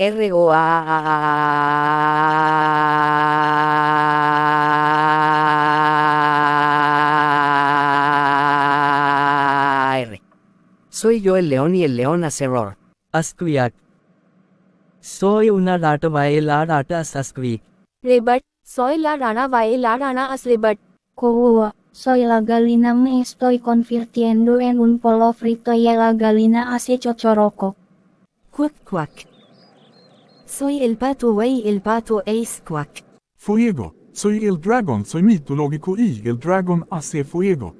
R-O-A-R. Soy yo el león y el león hace roar. Asqueak. Soy una rata y la rata squeak. Rebut, soy la rana y la rana as rebut. Coa, soy la gallina me estoy convirtiendo en un pollo frito y la gallina hace chochoroco. Quack quack. Soy el pato y el pato es quack. Fuego, soy el dragón, soy mitológico y el dragón hace fuego.